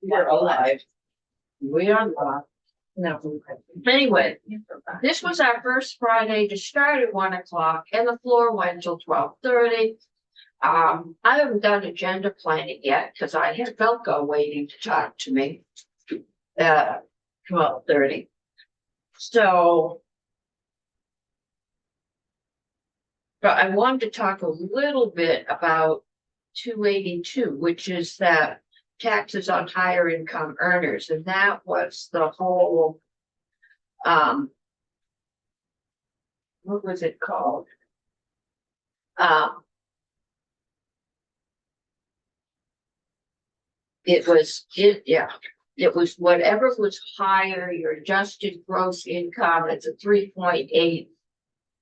We're alive. We are alive. No. Anyway, this was our first Friday to start at 1 o'clock and the floor went till 12:30. I haven't done agenda planning yet because I had Velco waiting to talk to me. 12:30. So. But I wanted to talk a little bit about 282, which is that taxes on higher income earners, and that was the whole, what was it called? It was whatever was higher, your adjusted gross income, it's a 3.8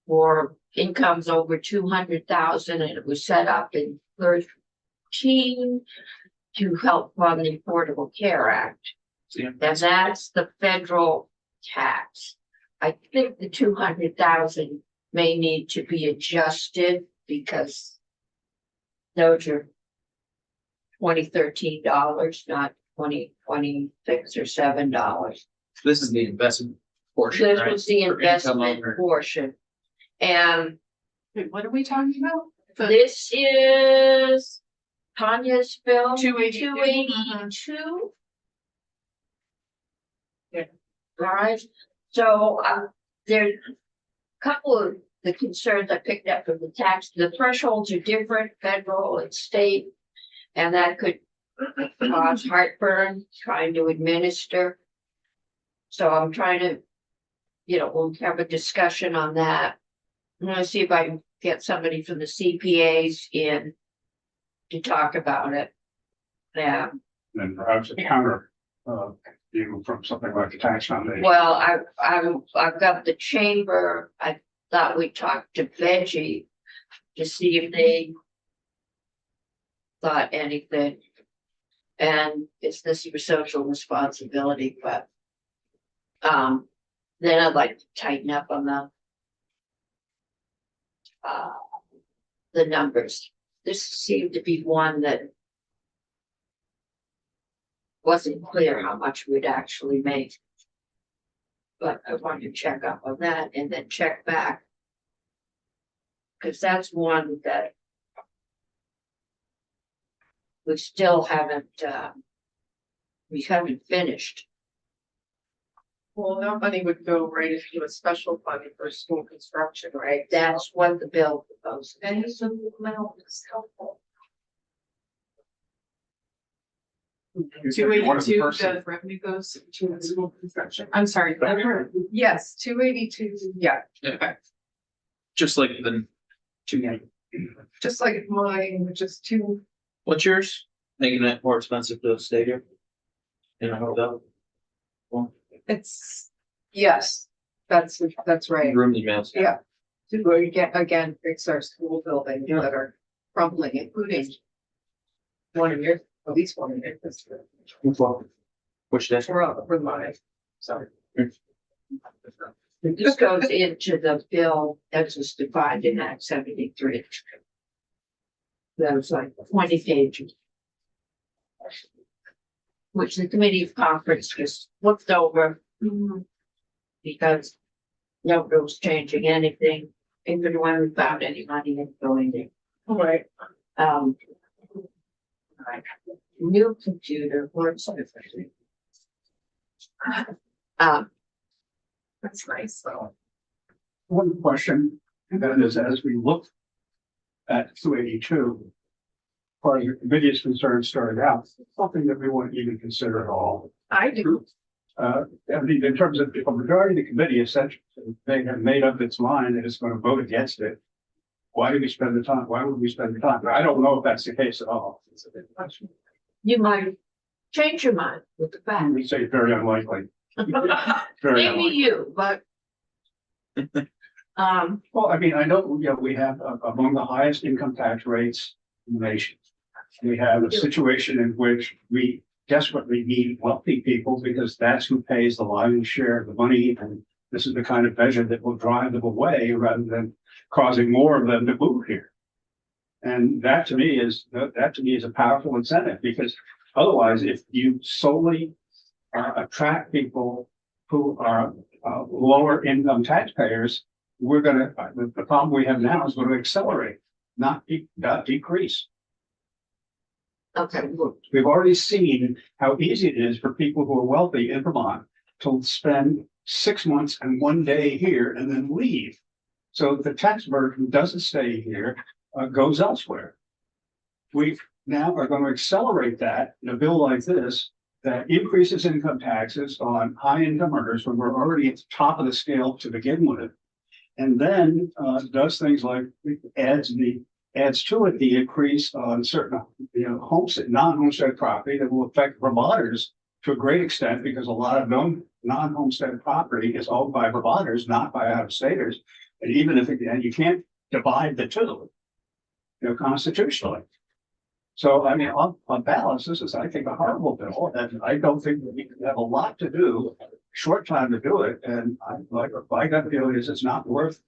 for incomes over 200,000, and it was set up in 13 to help fund the Affordable Care Act. And that's the federal tax. I think the 200,000 may need to be adjusted because those are $2013, not 2026 or $7. This is the investment portion, This right? was the For income investment over- portion. And Wait, what are we talking about? this is Tanya's bill, 282. 282. Yeah, all right, so there's a couple of the concerns I picked up from the tax. The thresholds are different, federal and state, and that could cause heartburn trying to administer. So I'm trying to, we'll have a discussion on that. I'm gonna see if I can get somebody from the CPAs in to talk about it. Yeah, And perhaps a counter, view from something like the tax foundation. well, I've got the chamber. I thought we talked to Veggie to see if they thought anything. And it's this for social responsibility, but then I'd like to tighten up on the numbers. This seemed to be one that wasn't clear how much we'd actually make. But I wanted to check up on that and then check back. Because that's one that we still haven't, we haven't finished. Well, that money would go right into a special fund for school construction, right? That's what the bill proposes. And this amount is helpful. You said you wanted the 282, person- the revenue goes to the school construction. I'm sorry. Yes, 282, yeah, Okay. Just like the two, just like mine, which is two. what's yours? Making it more expensive to stay here? In a hotel? Well, It's, yes, that's right. rooms and meals. Yeah. To go again, fix our school buildings Yeah. that are crumbling, including one of your, at least one of your, that's Which day? for mine, sorry. This goes into the bill that was defined in Act 73. That was like 20 pages. Which the committee of conference just looked over. Because nobody was changing anything, even when we found any money in going in. Right. New computer, works differently. That's nice, though. One question, and that is, as we look at 282, part of the committee's concern started out, something that we wouldn't even consider at all. I do. I mean, in terms of, if a majority of the committee essentially, they have made up its mind that it's going to vote against it. Why do we spend the time? Why would we spend the time? I don't know if that's the case at all. It's a big question. You might change your mind with the I fact. would say very unlikely. Very Maybe unlikely. you, but. Well, I mean, I know, we have among the highest income tax rates in the nation. We have a situation in which we desperately need wealthy people because that's who pays the lion's share of the money. And this is the kind of measure that will drive them away rather than causing more of them to move here. And that to me is a powerful incentive because Otherwise, if you solely attract people who are lower income taxpayers, we're gonna, the problem we have now is going to accelerate, not decrease. Okay, well, We've already seen how easy it is for people who are wealthy in Vermont to spend 6 months and 1 day here and then leave. So the tax burden doesn't stay here, goes elsewhere. We now are going to accelerate that in a bill like this that increases income taxes on high income earners when we're already at the top of the scale to begin with. And then does things like adds to it the increase on certain, homestead, non-homestead property that will affect Vermonters to a great extent because a lot of non-homestead property is owned by Vermonters, not by out-of-staters. And even if, and you can't divide the two, constitutionally. So, I mean, on balance, this is, I think, a horrible bill, and I don't think that we have a lot to do, short time to do it, and my gut feeling is it's not worth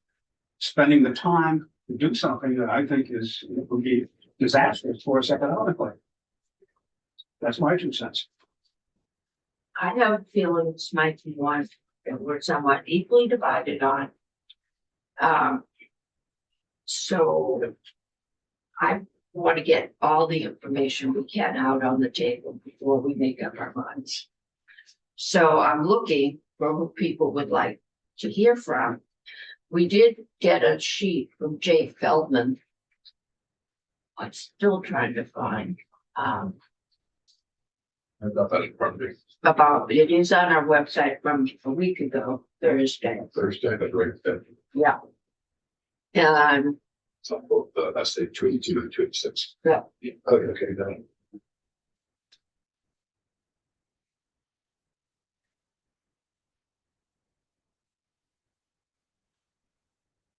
spending the time to do something that I think would be disastrous for us economically. That's my 2 cents. I have a feeling this might be one that we're somewhat equally divided on. So I want to get all the information we can out on the table before we make up our minds. So I'm looking for who people would like to hear from. We did get a sheet from Jay Feldman. I'm still trying to find, I've got that in front of me. about, it is on our website from a week ago, Thursday. Thursday, that's right. Yeah. And So both, that's the 22 and 26. Yeah. Okay, then.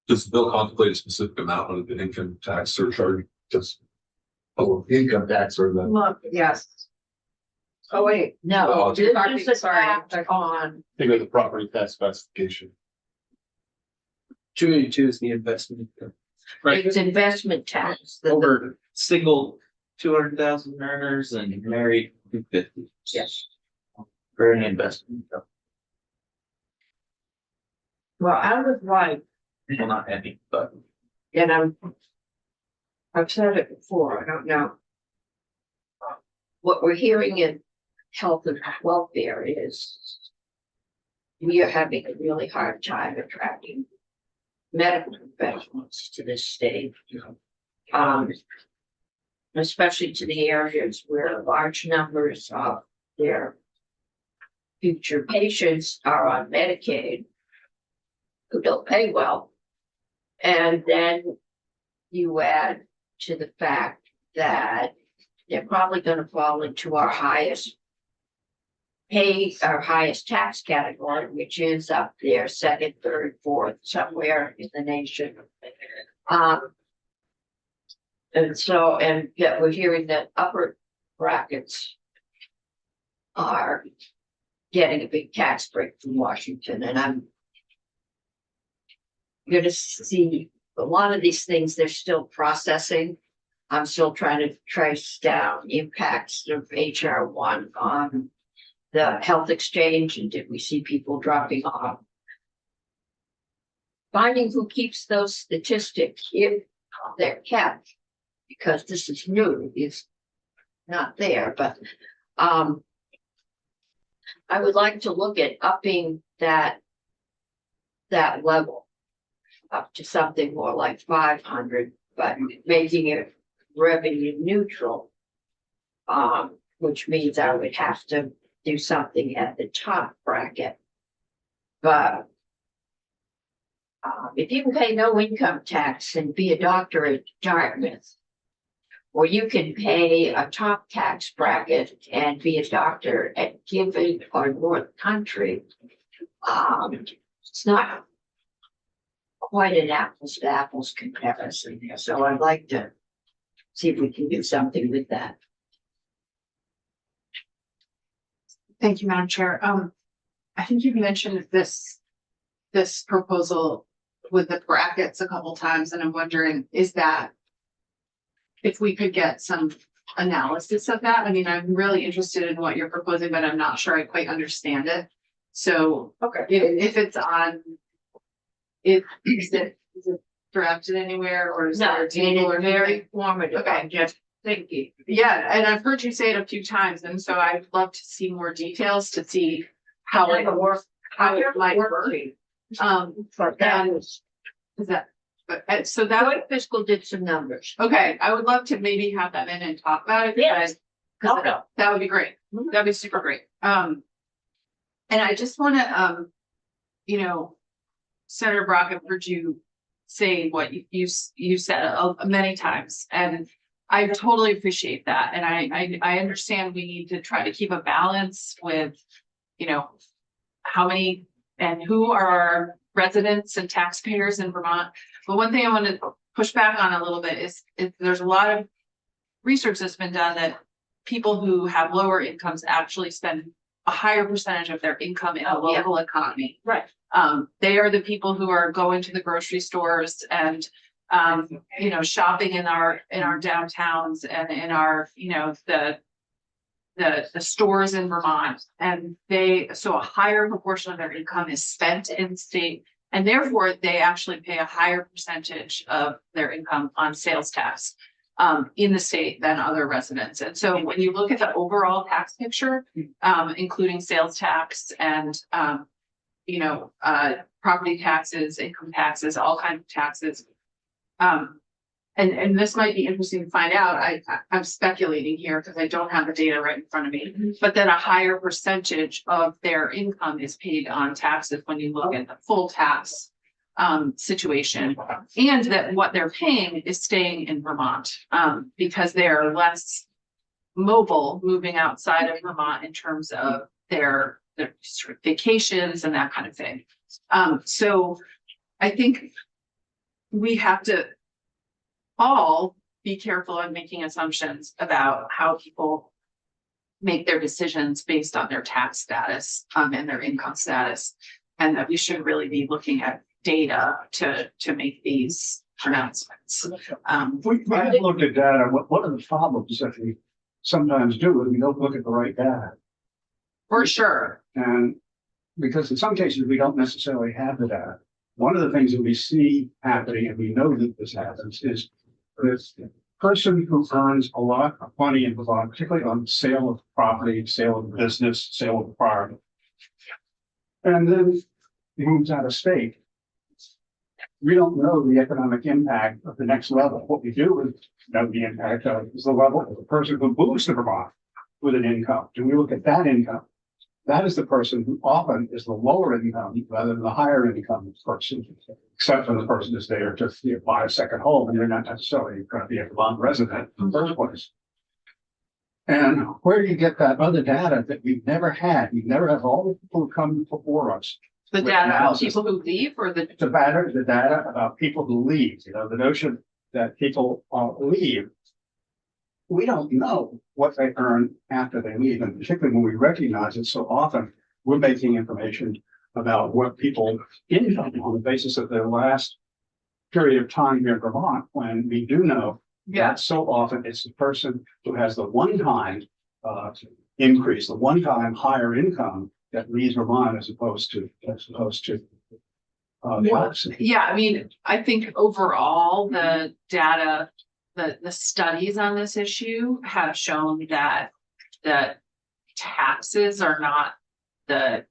Does the bill contemplate a specific amount of the income tax surcharge? Just income tax or the Look, yes. Oh, wait, no, Oh, this sorry, is a sorry. tax on, think of the property tax specification. 282 is the investment income. Right, it's investment tax. over single 200,000 earners and married 250. Yes. For an investment income. Well, I would like, Well, not any, but and I've said it before, I don't know. What we're hearing in health and welfare is we are having a really hard time attracting medical professionals to this state. Especially to the areas where large numbers of their future patients are on Medicaid who don't pay well. And then you add to the fact that they're probably going to fall into our highest tax category, which is up there, second, third, fourth, somewhere in the nation. And yet we're hearing that upper brackets are getting a big tax break from Washington, and I'm going to see a lot of these things they're still processing. I'm still trying to trace down impacts of HR 1 on the health exchange, and did we see people dropping off? Finding who keeps those statistics, if they're kept, because this is new, is not there, but I would like to look at upping that level up to something more like 500, but making it revenue neutral, which means I would have to do something at the top bracket. But if you can pay no income tax and be a doctor at Dartmouth, or you can pay a top tax bracket and be a doctor at Gifford or North Country, it's not quite an apples to apples comparison there. So I'd like to see if we can do something with that. Thank you, Madam Chair. I think you've mentioned this proposal with the brackets a couple times, and I'm wondering, is that if we could get some analysis of that. I mean, I'm really interested in what you're proposing, but I'm not sure I quite understand it. So Okay. if it's on, is it drafted anywhere or is No, there a and table or it's very anything? informative. Okay. I'm just thinking. Yeah, and I've heard you say it a few times, and so I'd love to see more details to see how it works, how it might work. But that and was, is that, but, so that would, Joint Fiscal did some numbers. okay, I would love to maybe have them in and talk about it. Yes. Because Okay. that would be great. Mhm. That'd be super great. And I just wanna, you know, Senator Brock, I've heard you say what you said many times, and I totally appreciate that. And I understand we need to try to keep a balance with, you know, how many and who are our residents and taxpayers in Vermont. But one thing I want to push back on a little bit is there's a lot of research that's been done that people who have lower incomes actually spend a higher percentage of their income in a Oh, yeah. local economy. Right. They are the people who are going to the grocery stores and, you know, shopping in our downtowns and in our, you know, the stores in Vermont. And so a higher proportion of their income is spent in state. And therefore, they actually pay a higher percentage of their income on sales tax in the state than other residents. And so when you look at the overall tax picture, including sales tax and, you know, property taxes, income taxes, all kinds of taxes. And this might be interesting to find out. I'm speculating here because I don't have the data right in front of me, but then a higher percentage of their income is paid on taxes when you look at the full tax situation, and that what they're paying is staying in Vermont because they are less mobile, moving outside of Vermont in terms of their sort of vacations and that kind of thing. So I think we have to all be careful in making assumptions about how people make their decisions based on their tax status and their income status, and that we should really be looking at data to make these pronouncements. We have looked at data. What are the problems that we sometimes do is we don't look at the right data. For sure. And because in some cases, we don't necessarily have the data. One of the things that we see happening, and we know that this happens, is this person who earns a lot of money in Vermont, particularly on sale of property, sale of business, sale of farm, and then moves out of state. We don't know the economic impact of the next level. What we do is know the impact of is the level of the person who moves to Vermont with an income. Do we look at that income? That is the person who often is the lower income rather than the higher income person, except when the person is there to buy a second home and they're not necessarily going to be a Vermont resident in the first place. And where do you get that other data that we've never had? We've never had all the people who come before us. The with data of analysis. people who leave or the The data about people who leave, you know, the notion that people leave. We don't know what they earn after they leave, and particularly when we recognize it so often, we're making information about what people income on the basis of their last period of time here in Vermont, when we do know that so often it's the person who has the one-time increase, the one-time higher income that leaves Vermont as opposed to the opposite. Yeah, I mean, I think overall, the data, the studies on this issue have shown that taxes are not the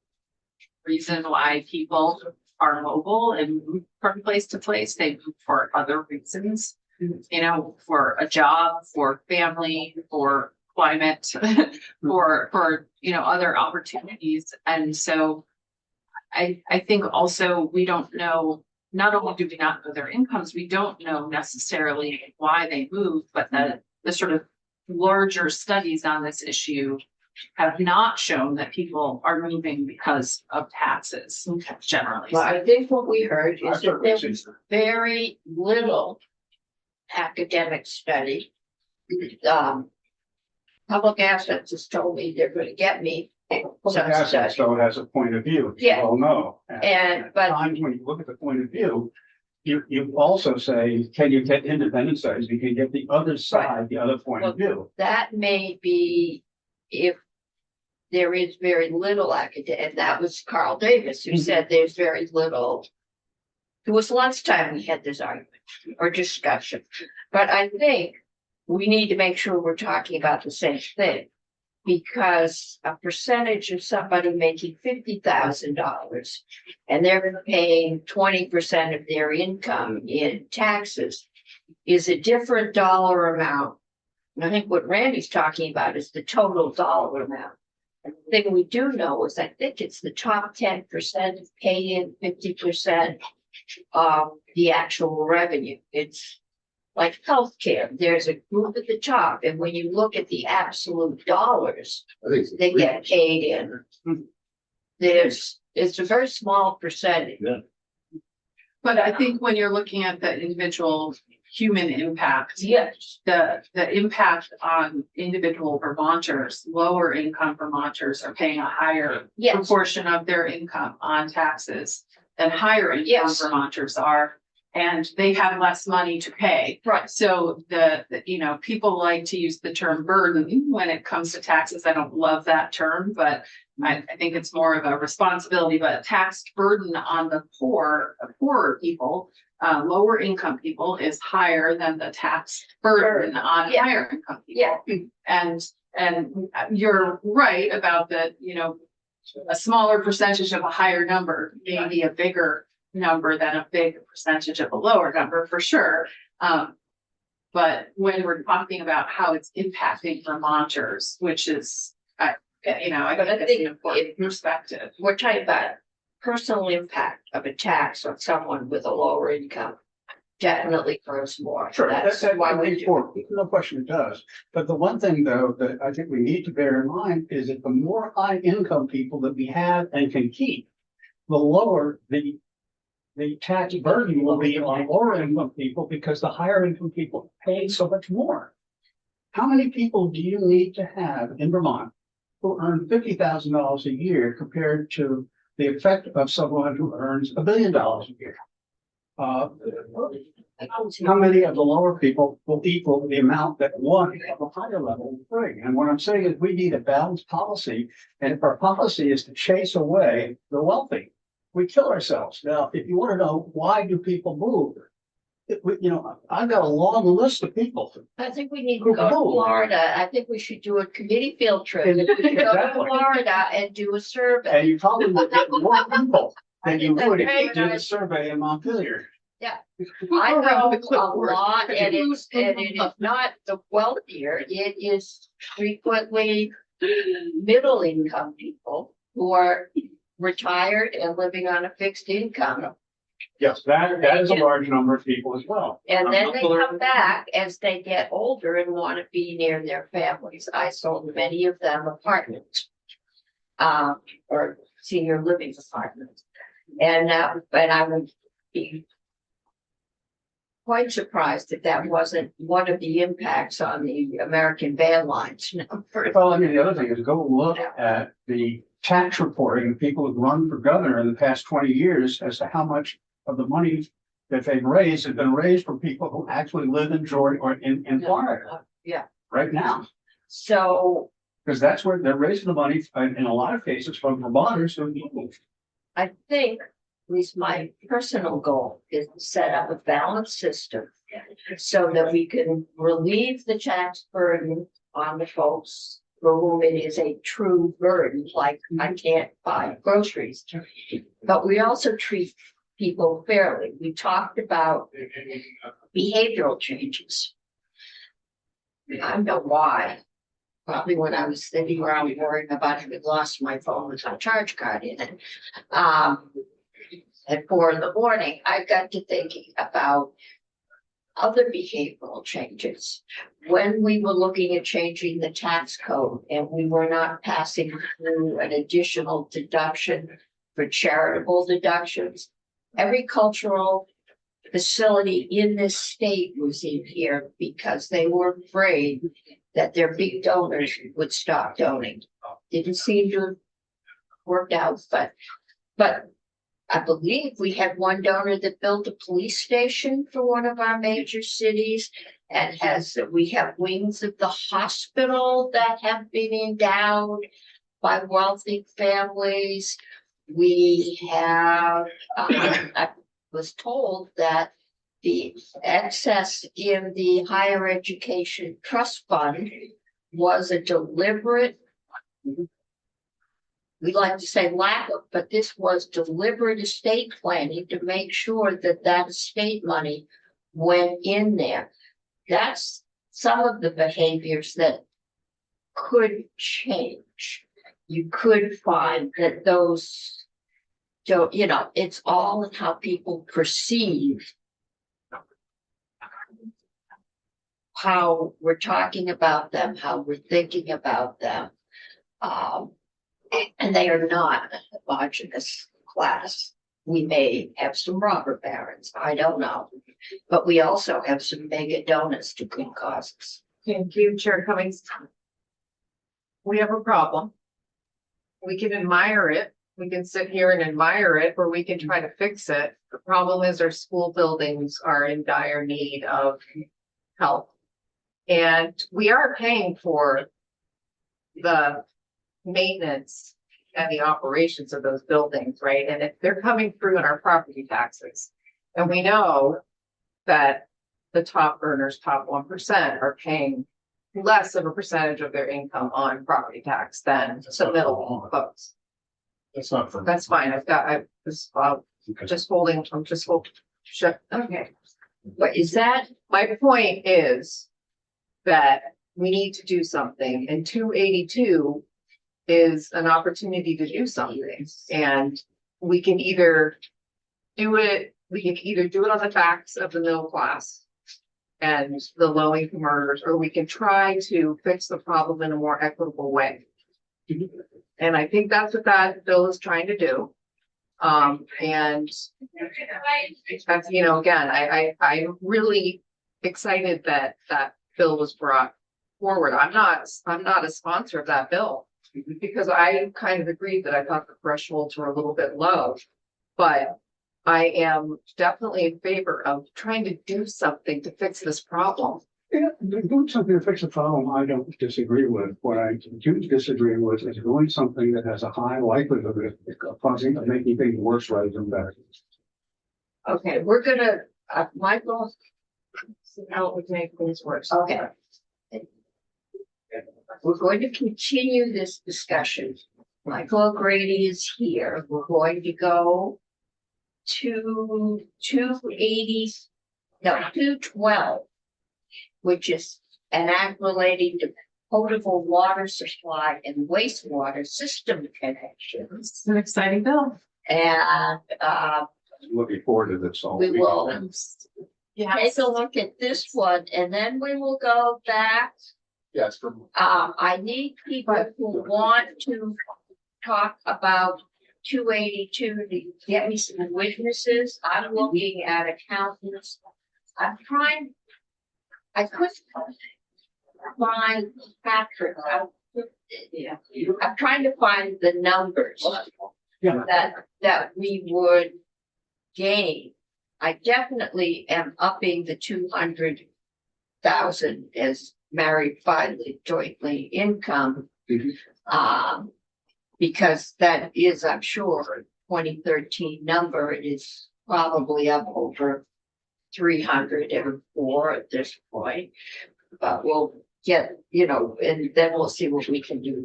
reason why people are mobile and move from place to place. They move for other reasons, you know, for a job, for family, for climate, for, you know, other opportunities. And so I think also we don't know, not only do we not know their incomes, we don't know necessarily why they move, but the sort of larger studies on this issue have not shown that people are moving because of taxes generally. Well, I think what we heard I is that certainly there see was very little academic study. Public Assets has told me they're gonna get me Public some assets, study. though, has a point of view. Yeah. Well, no. And, At but times when you look at the point of view, you also say, can you get independent studies? You can get the other side, the other point of view. That may be if there is very little academic, and that was Carl Davis who said there's very little. It was last time we had this argument or discussion, but I think we need to make sure we're talking about the same thing. Because a percentage of somebody making $50,000 and they're paying 20% of their income in taxes is a different dollar amount. And I think what Randy's talking about is the total dollar amount. And the thing we do know is I think it's the top 10% pay in 50% of the actual revenue. It's like healthcare, there's a group at the top, and when you look at the absolute dollars I think. it's they get paid in, it's a very small percentage. But I think when you're looking at the individual human impact, Yes, the impact on individual Vermonters, lower income Vermonters are paying a higher yes, proportion of their income on taxes than higher income Yes. Vermonters are. And they have less money to pay. right, So you know, people like to use the term burden when it comes to taxes. I don't love that term, but I think it's more of a responsibility, but tax burden on the poorer people, lower income people is higher than the tax burden on Yeah. higher income people. yeah, And you're right about that, you know, a smaller percentage of a higher number may be a bigger number than a big percentage of a lower number for sure. But when we're talking about how it's impacting Vermonters, which is, I think that's an important perspective. we're talking about personal impact of a tax on someone with a lower income. Definitely hurts more. Sure, That's that's why why we we do. for, no question it does. But the one thing though, that I think we need to bear in mind is that the more high income people that we have and can keep, the lower the tax burden will be on lower income people because the higher income people pay so much more. How many people do you need to have in Vermont who earn $50,000 a year compared to the effect of someone who earns $1 billion a year? How many of the lower people will equal the amount that one of a higher level will bring? And what I'm saying is we need a balanced policy. And if our policy is to chase away the wealthy, we kill ourselves. Now, if you want to know why do people move, I've got a long list of people. I think we need to go to Cool. Florida. I think we should do a committee field trip. Go to Exactly. Florida and do a survey. And you probably would get more people than you would if Hey, you did a survey in Montpelier. I know the a clipboard. lot, and it is not the wealthier, it is frequently middle income people who are retired and living on a fixed income. Yes, that is a large number of people as well. And then they come back as they get older and want to be near their families. I sold many of them apartments. Or senior living apartments. And I would be quite surprised that that wasn't one of the impacts on the American Van Lines number. Well, I mean, the other thing is go look at the tax reporting of people who've run for governor in the past 20 years as to how much of the money that they've raised has been raised from people who actually live in Georgia or in Florida Yeah, right now. so Because that's where they're raising the money in a lot of cases from Vermonters who move. I think, at least my personal goal is to set up a balanced system so that we can relieve the tax burden on the folks for whom it is a true burden, like I can't buy groceries. But we also treat people fairly. We talked about behavioral changes. I don't know why. Probably when I was sitting around worrying about having lost my phone with my charge card in it. At 4 a.m, I got to thinking about other behavioral changes. When we were looking at changing the tax code and we were not passing through an additional deduction for charitable deductions, every cultural facility in this state was in here because they were afraid that their big donors would stop donating. Didn't seem to have worked out, but I believe we had one donor that built a police station for one of our major cities. And we have wings of the hospital that have been endowed by wealthy families. We have, I was told that the excess in the higher education trust fund was a deliberate, we like to say lack of, but this was deliberate estate planning to make sure that that estate money went in there. That's some of the behaviors that could change. You could find that those, so, you know, it's all in how people perceive how we're talking about them, how we're thinking about them. And they are not a homogeneous class. We may have some robber barons, I don't know. But we also have some mega donors to good causes. Thank you, Chair Cummings. We have a problem. We can admire it. We can sit here and admire it, or we can try to fix it. The problem is our school buildings are in dire need of help. And we are paying for the maintenance and the operations of those buildings, right? And if they're coming through in our property taxes, and we know that the top earners, top 1%, are paying less of a percentage of their income on property tax than the middle folks. That's not for. That's fine. I was just holding, I'm just holding. Shut. Okay. But is that, My point is that we need to do something, and 282 is an opportunity to do something. And we can either do it on the backs of the middle class and the low income earners, or we can try to fix the problem in a more equitable way. And I think that's what that bill is trying to do. And that's, you know, again, I'm really excited that that bill was brought forward. I'm not a sponsor of that bill because I kind of agreed that I thought the thresholds were a little bit low. But I am definitely in favor of trying to do something to fix this problem. Yeah, doing something to fix the problem, I don't disagree with. What I do disagree with is doing something that has a high likelihood of causing, of making things worse rather than better. okay, we're gonna, Michael, See how it would make things worse. okay. We're going to continue this discussion. Michael O'Grady is here. We're going to go to 212, which is an act relating to potable water supply and wastewater system connections. It's an exciting bill. And Looking forward to this all we week. will Yeah. take a look at this one, and then we will go back. Yes, from. I need people who want to talk about 282 to get me some witnesses. I'm looking at accountants. I couldn't find Patrick. I'm trying to find the numbers Yeah. that we would gain. I definitely am upping the 200,000 as married filing jointly income. Because that is, I'm sure, 2013 number. It is probably up over 304 at this point. But we'll get, you know, and then we'll see what we can do.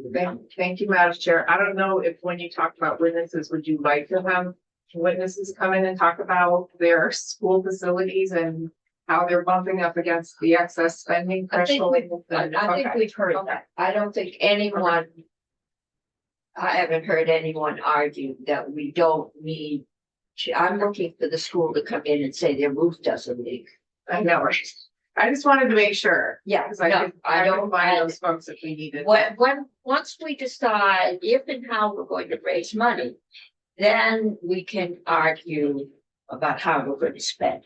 Thank you, Madam Chair. I don't know if when you talk about witnesses, would you like to have witnesses come in and talk about their school facilities and how they're bumping up against the excess spending I think threshold? I think we've heard that. I don't think anyone, I haven't heard anyone argue that we don't need, I'm looking for the school to come in and say their roof doesn't leak. I know, right? I just wanted to make sure. Yeah, Because I no, could, I I don't don't find those folks if we needed. Once we decide if and how we're going to raise money, then we can argue about how we're going to spend.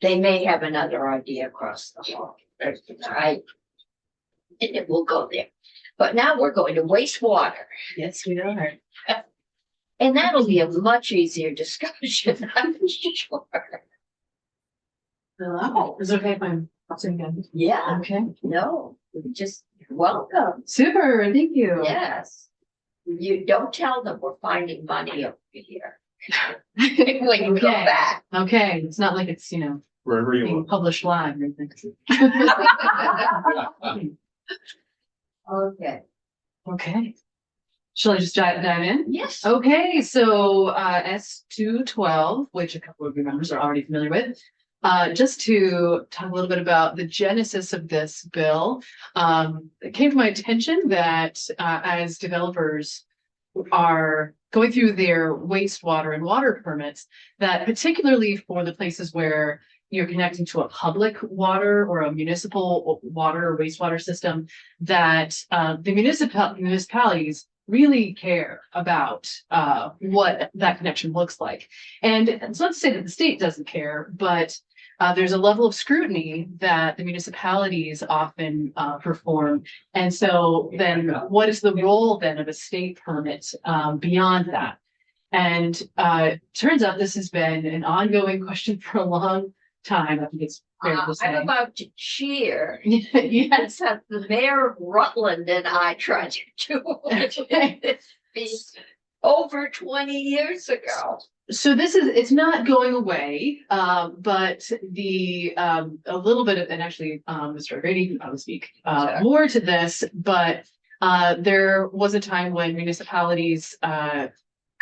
They may have another idea across the hall, right? And it will go there. But now we're going to wastewater. Yes, we are. And that'll be a much easier discussion, I'm sure. Hello, is it okay if I'm sitting again? Yeah, Okay, no, just welcome, super, thank you. yes. You don't tell them we're finding money over here. When you go Okay. back. Okay, it's not like it's, Wherever you being want. published live or anything. Okay, Okay. Shall I just dive in? yes. Okay, so S212, which a couple of your members are already familiar with. Just to talk a little bit about the genesis of this bill, it came to my attention that as developers are going through their wastewater and water permits, that particularly for the places where you're connecting to a public water or a municipal water or wastewater system, that the municipalities really care about what that connection looks like. And it's not to say that the state doesn't care, but there's a level of scrutiny that the municipalities often perform. And so then what is the role then of a state permit beyond that? And turns out this has been an ongoing question for a long time. I think it's fair to say. I'm about to cheer. Yes. That the mayor of Rutland and I tried to do this over 20 years ago. So it's not going away, but the, a little bit of, and actually, Mr. Grady can probably speak, Sure. more to this, but, there was a time when municipalities,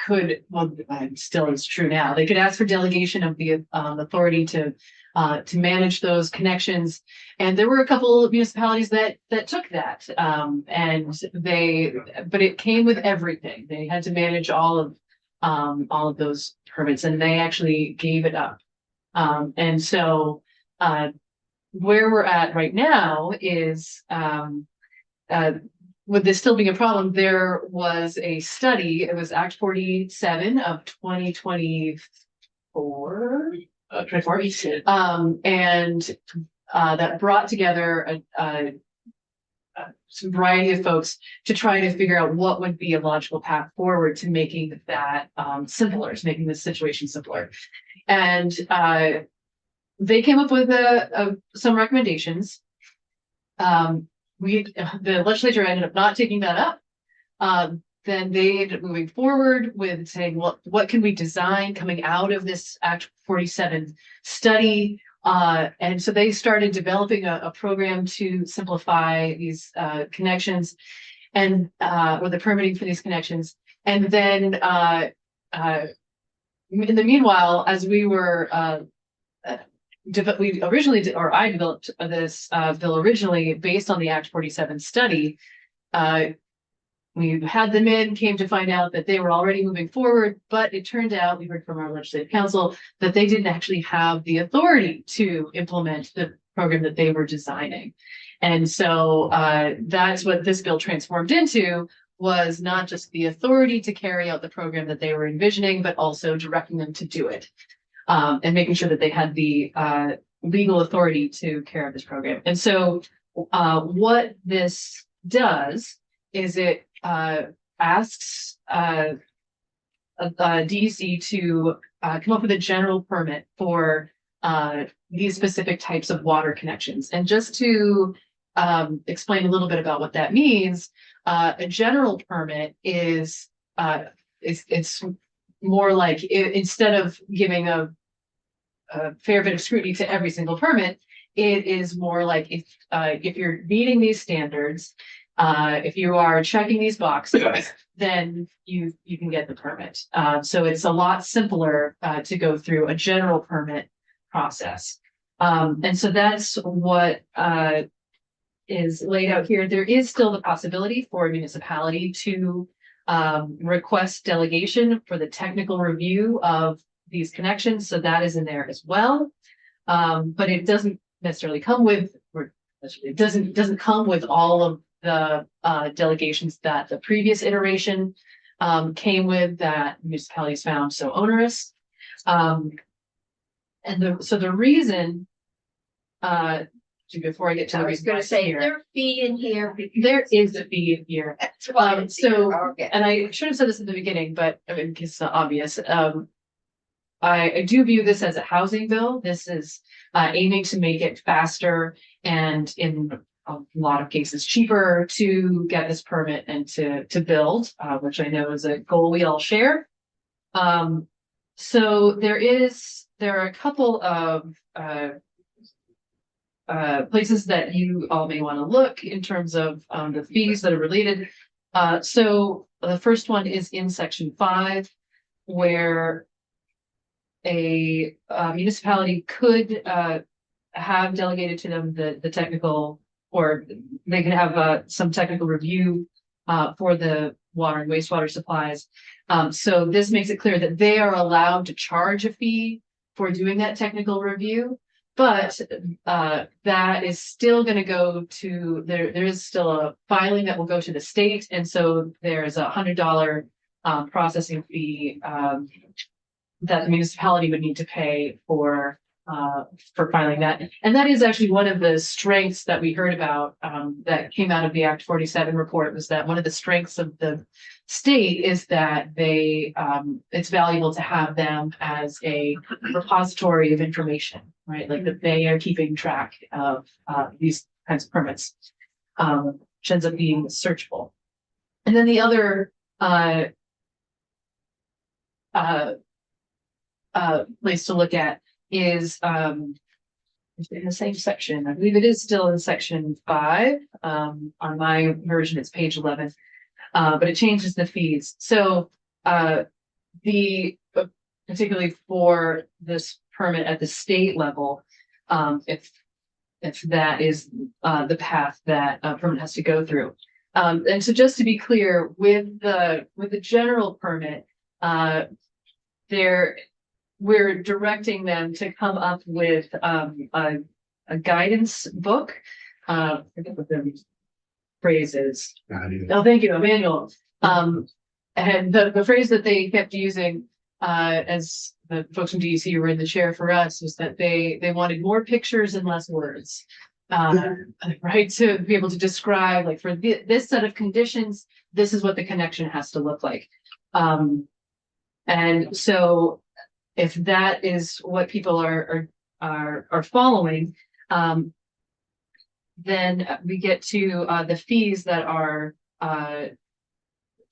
could, well, still is true now, they could ask for delegation of the, authority to manage those connections. And there were a couple of municipalities that took that, but it came with everything. They had to manage all of those permits, and they actually gave it up. And so where we're at right now is with this still being a problem, there was a study, it was Act 47 of 2024. And that brought together some variety of folks to try to figure out what would be a logical path forward to making that simpler, to making this situation simpler. And they came up with some recommendations. The legislature ended up not taking that up. Then they ended up moving forward with saying, well, what can we design coming out of this Act 47 study? And so they started developing a program to simplify these connections and or the permitting for these connections. And then in the meanwhile, as we were we originally did, or I developed this bill originally based on the Act 47 study. We had them in, came to find out that they were already moving forward, but it turned out, we heard from our legislative council, that they didn't actually have the authority to implement the program that they were designing. And so that's what this bill transformed into, was not just the authority to carry out the program that they were envisioning, but also directing them to do it. And making sure that they had the legal authority to carry out this program. And so what this does is it asks DEC to come up with a general permit for these specific types of water connections. And just to explain a little bit about what that means, a general permit is it's more like instead of giving a fair bit of scrutiny to every single permit, it is more like if you're meeting these standards, if you are checking these boxes, then you can get the permit. So it's a lot simpler to go through a general permit process. And so that's what is laid out here. There is still the possibility for a municipality to request delegation for the technical review of these connections. So that is in there as well. But it doesn't necessarily come with, or it doesn't come with all of the delegations that the previous iteration came with, that municipalities found so onerous. So the reason before I get to the I was reason why gonna it's say, here. their fee in here. There is a fee in here. That's why it's here. So, Okay. and I should have said this at the beginning, but I mean, it's not obvious. I do view this as a housing bill. This is aiming to make it faster and in a lot of cases cheaper to get this permit and to build, which I know is a goal we all share. So there are a couple of places that you all may want to look in terms of the fees that are related. So the first one is in section 5, where a municipality could have delegated to them the technical, or they could have some technical review for the water and wastewater supplies. So this makes it clear that they are allowed to charge a fee for doing that technical review. But that is still going to go to there is still a filing that will go to the state, and so there's $100 processing fee that the municipality would need to pay for filing that. And that is actually one of the strengths that we heard about that came out of the Act 47 report, was that one of the strengths of the state is that they it's valuable to have them as a repository of information, right? Like that they are keeping track of these kinds of permits, which ends up being searchable. And then the other place to look at is in the same section. I believe it is still in section 5. On my version, it's page 11, but it changes the fees. So particularly for this permit at the state level, if that is the path that a permit has to go through. And so just to be clear, with the general permit, we're directing them to come up with a guidance book. I forget what the phrase is. Oh, thank you, a manual. And the phrase that they kept using as the folks from DEC were in the chair for us was that they wanted more pictures and less words. Right, to be able to describe, like, for this set of conditions, this is what the connection has to look like. And so if that is what people are following, then we get to the fees that are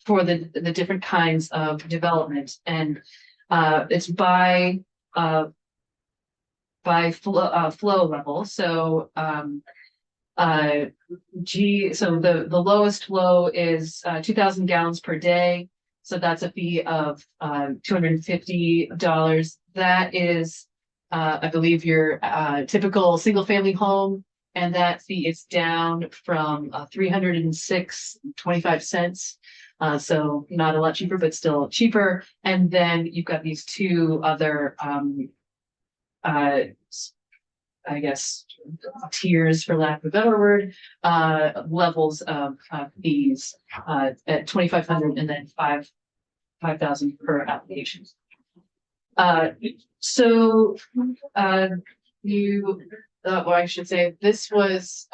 for the different kinds of development, and it's by flow level. So so the lowest flow is 2,000 gallons per day. So that's a fee of $250. That is, I believe, your typical single family home, and that fee is down from $306.25. So not a lot cheaper, but still cheaper. And then you've got these two other, I guess, tiers, for lack of a better word, levels of fees at $2,500 and then $5,000 per application. So or I should say, this was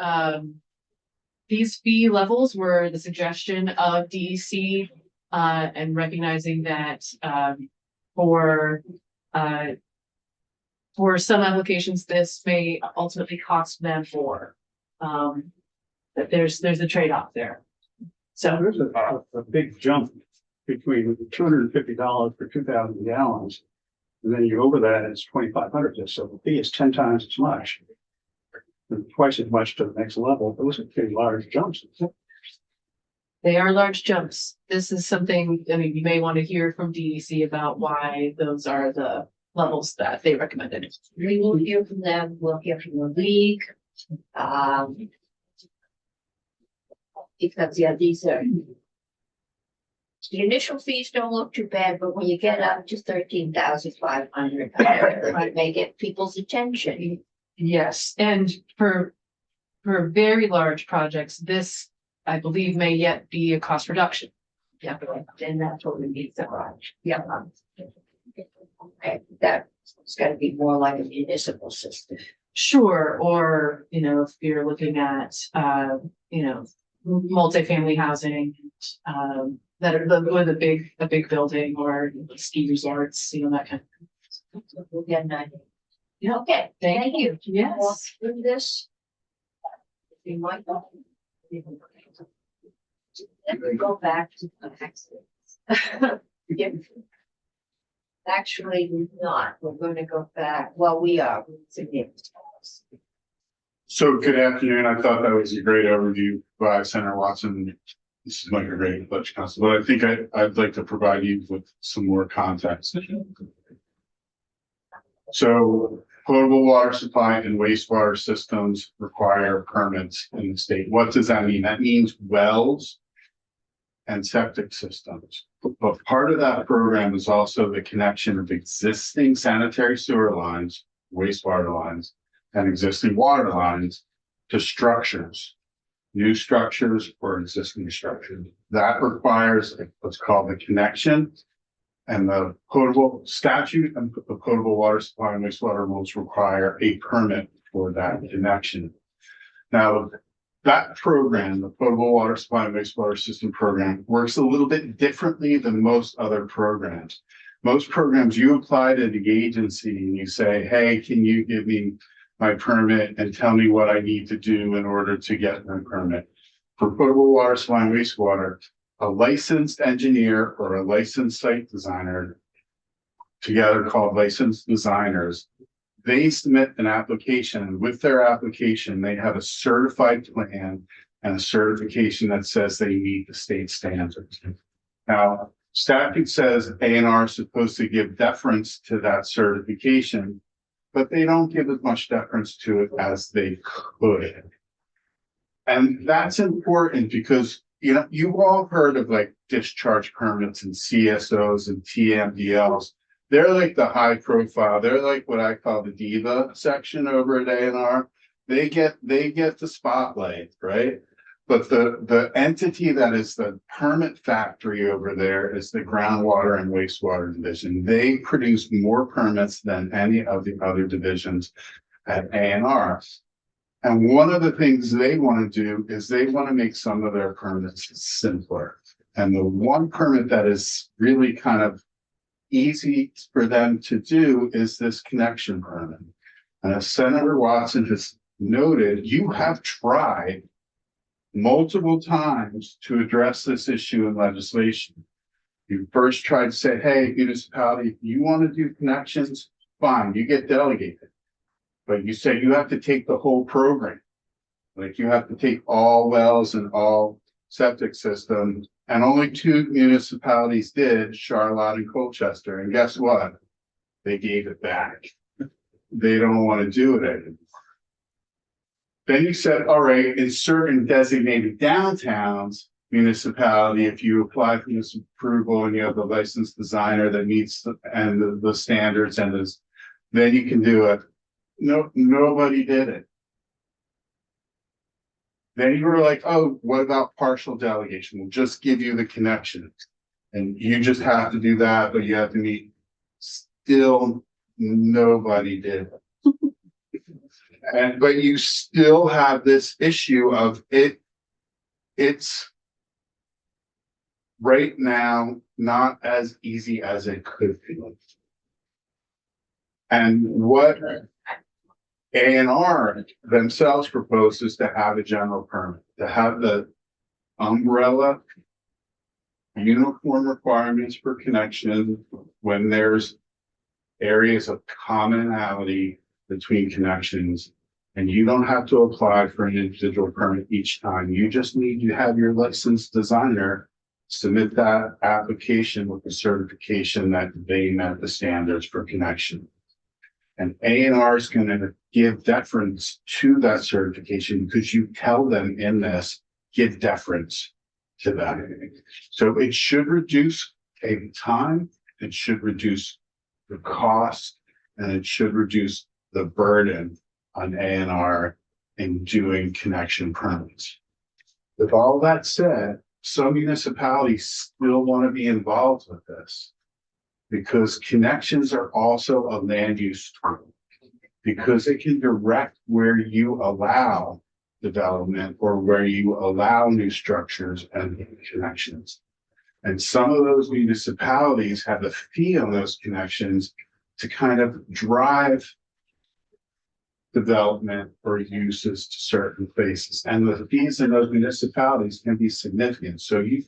these fee levels were the suggestion of DEC, and recognizing that for some applications, this may ultimately cost them more. That there's a trade-off there. So There's a big jump between $250 for 2,000 gallons. And then you over that, it's 2,500. So the fee is 10 times as much. And twice as much to the next level. Those are pretty large jumps. they are large jumps. This is something, I mean, you may want to hear from DEC about why those are the levels that they recommended. We will hear from them, we'll hear from the league. Because, yeah, these are. The initial fees don't look too bad, but when you get up to 13,500, it may get people's attention. Yes, and for very large projects, this, I believe, may yet be a cost reduction. Yeah, and that's what we need to watch. Yeah. Okay, that's gotta be more like a municipal system. Sure, or, if you're looking at, multifamily housing, that are with a big building or ski resorts, that kind of. We'll get an idea. Yeah. Okay, thank you. Yes. Walk through this. If you might go. Then we go back to the accidents. Actually, we're not. We're gonna go back. Well, we are. So good afternoon. I thought that was a great overview by Senator Watson. This is like a great budget council, but I think I'd like to provide you with some more context. So potable water supply and wastewater systems require permits in the state. What does that mean? That means wells and septic systems. But part of that program is also the connection of existing sanitary sewer lines, wastewater lines, and existing water lines to structures, new structures or existing structures. That requires what's called the connection. And the potable statute and the potable water supply and wastewater rules require a permit for that connection. Now, that program, the potable water supply and wastewater system program, works a little bit differently than most other programs. Most programs, you apply to the agency and you say, hey, can you give me my permit and tell me what I need to do in order to get my permit? For potable water supply and wastewater, a licensed engineer or a licensed site designer, together called licensed designers, they submit an application. With their application, they have a certified plan and a certification that says they meet the state standards. Now, statute says A&R is supposed to give deference to that certification, but they don't give as much deference to it as they could. And that's important because you've all heard of like discharge permits and CSOs and TMDLs. They're like the high profile. They're like what I call the diva section over at A&R. They get the spotlight, right? But the entity that is the permit factory over there is the groundwater and wastewater division. They produce more permits than any of the other divisions at A&R. And one of the things they want to do is they want to make some of their permits simpler. And the one permit that is really kind of easy for them to do is this connection permit. And as Senator Watson has noted, you have tried multiple times to address this issue in legislation. You first tried to say, hey, municipality, if you want to do connections, fine, you get delegated. But you said you have to take the whole program. Like you have to take all wells and all septic systems. And only 2 municipalities did, Charlotte and Colchester. And guess what? They gave it back. They don't want to do it anymore. Then you said, all right, in certain designated downtowns, municipality, if you apply for this approval and you have the licensed designer that meets the standards and this, then you can do it. No, nobody did it. Then you were like, oh, what about partial delegation? We'll just give you the connection. And you just have to do that, but you have to meet. Still, nobody did it. But you still have this issue of it's right now not as easy as it could be. And what A&R themselves proposes to have a general permit, to have the umbrella uniform requirements for connection when there's areas of commonality between connections. And you don't have to apply for an individual permit each time. You just need to have your licensed designer submit that application with the certification that they met the standards for connection. And A&R is going to give deference to that certification because you tell them in this, give deference to that. So it should reduce time, it should reduce the cost, and it should reduce the burden on A&R in doing connection permits. With all that said, some municipalities still want to be involved with this because connections are also a land use tool. because it can direct where you allow development or where you allow new structures and connections. And some of those municipalities have a fee on those connections to kind of drive development or uses to certain places. And the fees in those municipalities can be significant. So you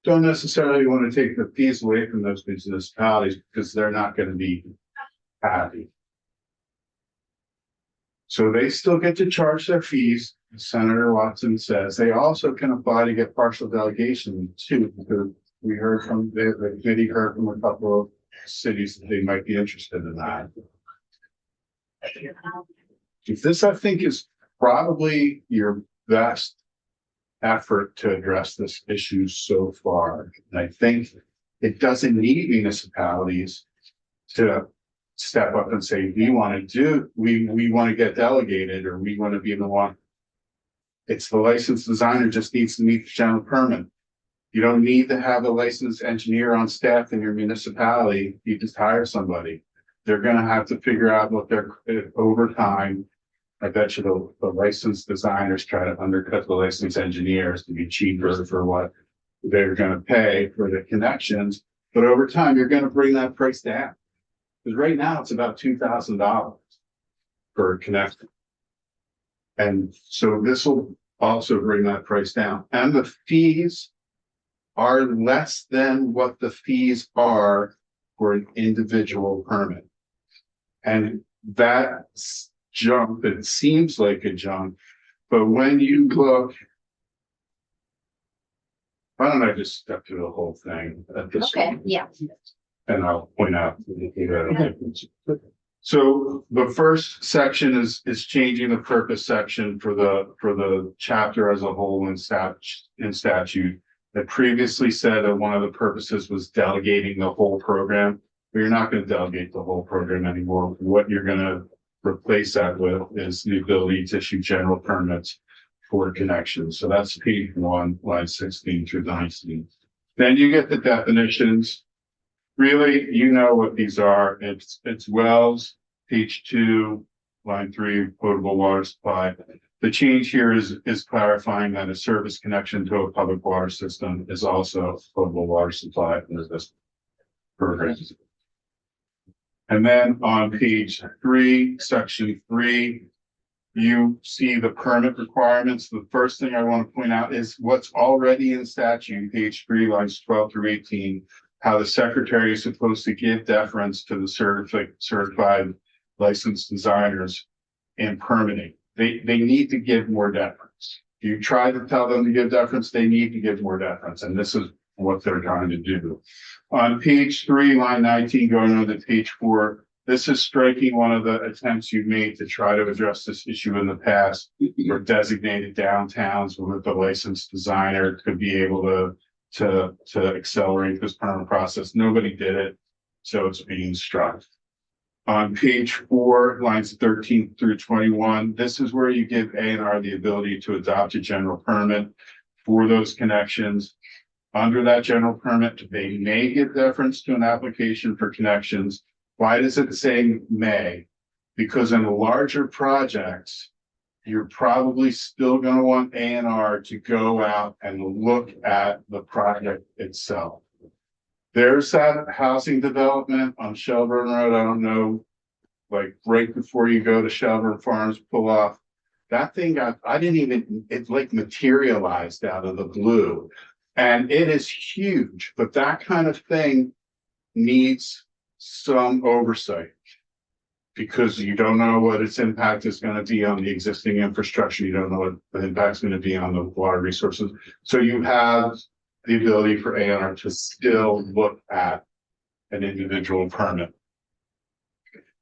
don't necessarily want to take the fees away from those municipalities because they're not going to be happy. So they still get to charge their fees. Senator Watson says they also can apply to get partial delegation too, because we heard from the committee heard from a couple of cities that they might be interested in that. This, I think, is probably your best effort to address this issue so far. And I think it doesn't need municipalities to step up and say, we want to get delegated, or we want to be the one. It's the licensed designer just needs to meet the general permit. You don't need to have a licensed engineer on staff in your municipality. You just hire somebody. They're gonna have to figure out what they're over time. I bet you the licensed designers try to undercut the licensed engineers to be cheaper for what they're gonna pay for the connections. But over time, you're gonna bring that price down. Because right now it's about $2,000 for a connection. And so this will also bring that price down. And the fees are less than what the fees are for an individual permit. And that jump, it seems like a jump, but when you look, why don't I just step through the whole thing at this Okay, point? yeah. And I'll point out the difference. So the first section is changing the purpose section for the chapter as a whole in statute. That previously said that one of the purposes was delegating the whole program, but you're not going to delegate the whole program anymore. What you're going to replace that with is the ability to issue general permits for connections. So that's page 1, line 16 through 19. Then you get the definitions. Really, you know what these are. It's wells, page 2, line 3, potable water supply. The change here is clarifying that a service connection to a public water system is also potable water supply under this program. And then on page 3, section 3, you see the permit requirements. The first thing I want to point out is what's already in statute, page 3, lines 12 through 18, how the secretary is supposed to give deference to the certified licensed designers in permitting. They need to give more deference. You try to tell them to give deference, they need to give more deference, and this is what they're trying to do. On page 3, line 19, going on to page 4, this is striking one of the attempts you've made to try to address this issue in the past, where designated downtowns with a licensed designer could be able to accelerate this permit process. Nobody did it, so it's being struck. On page 4, lines 13 through 21, this is where you give A&R the ability to adopt a general permit for those connections. Under that general permit, they may give deference to an application for connections. Why does it say may? Because in larger projects, you're probably still going to want A&R to go out and look at the project itself. There's that housing development on Shelburne Road. I don't know, like right before you go to Shelburne Farms, pull off. That thing it like materialized out of the blue. And it is huge, but that kind of thing needs some oversight. Because you don't know what its impact is going to be on the existing infrastructure. You don't know what the impact is going to be on the water resources. So you have the ability for A&R to still look at an individual permit.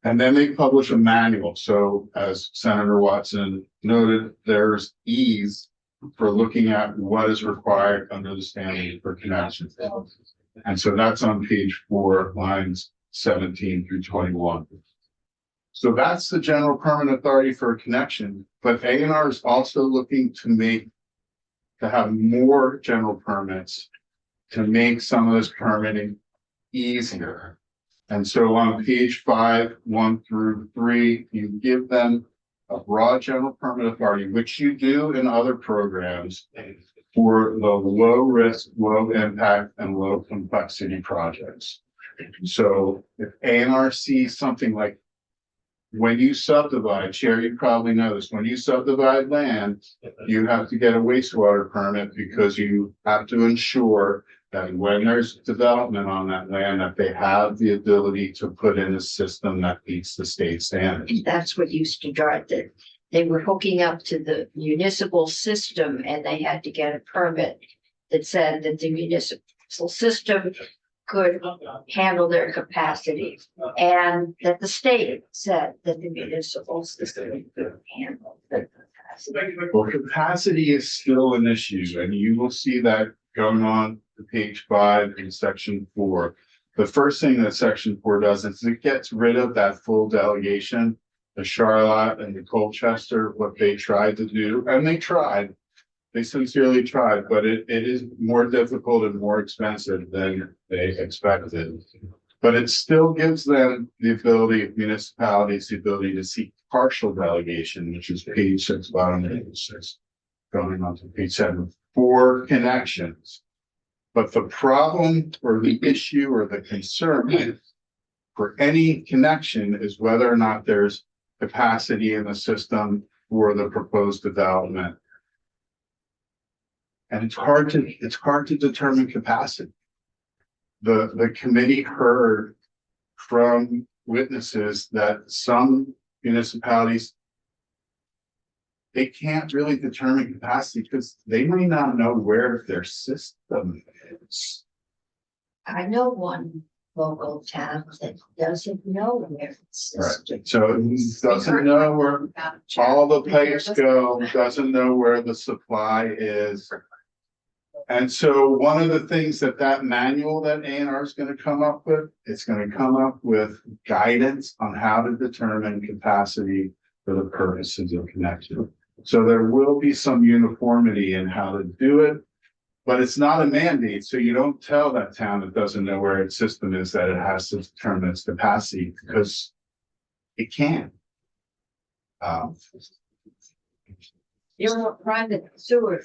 And then they publish a manual. So as Senator Watson noted, there's ease for looking at what is required under the standard for connections. And so that's on page 4, lines 17 through 21. So that's the general permit authority for a connection, but A&R is also looking to have more general permits to make some of this permitting easier. And so on page 5, 1 through 3, you give them a broad general permit authority, which you do in other programs for the low risk, low impact, and low complexity projects. So if A&R sees something like, when you subdivide, Chair, you probably know this, when you subdivide land, you have to get a wastewater permit because you have to ensure that when there's development on that land, that they have the ability to put in a system that meets the state standards. And that's what used to drive it. They were hooking up to the municipal system and they had to get a permit that said that the municipal system could handle their capacity. And that the state said that the municipal system could handle their capacity. Well, capacity is still an issue, and you will see that going on to page 5 in section 4. The first thing that section 4 does is it gets rid of that full delegation. The Charlotte and the Colchester, what they tried to do, and they sincerely tried, but it is more difficult and more expensive than they expected. But it still gives them the ability, municipalities, the ability to seek partial delegation, which is page 6, bottom of page 6, going on to page 7, for connections. But the problem or the issue or the concern for any connection is whether or not there's capacity in the system for the proposed development. And it's hard to determine capacity. The committee heard from witnesses that some municipalities, they can't really determine capacity because they may not know where their system is. I know one local town that doesn't know where it's. Right, so it doesn't know where all the pipes go, doesn't know where the supply is. And so one of the things that manual that A&R is going to come up with, it's going to come up with guidance on how to determine capacity for the purposes of connection. So there will be some uniformity in how to do it, but it's not a mandate. So you don't tell that town that doesn't know where its system is that it has to determine its capacity because it can. You know, private sewer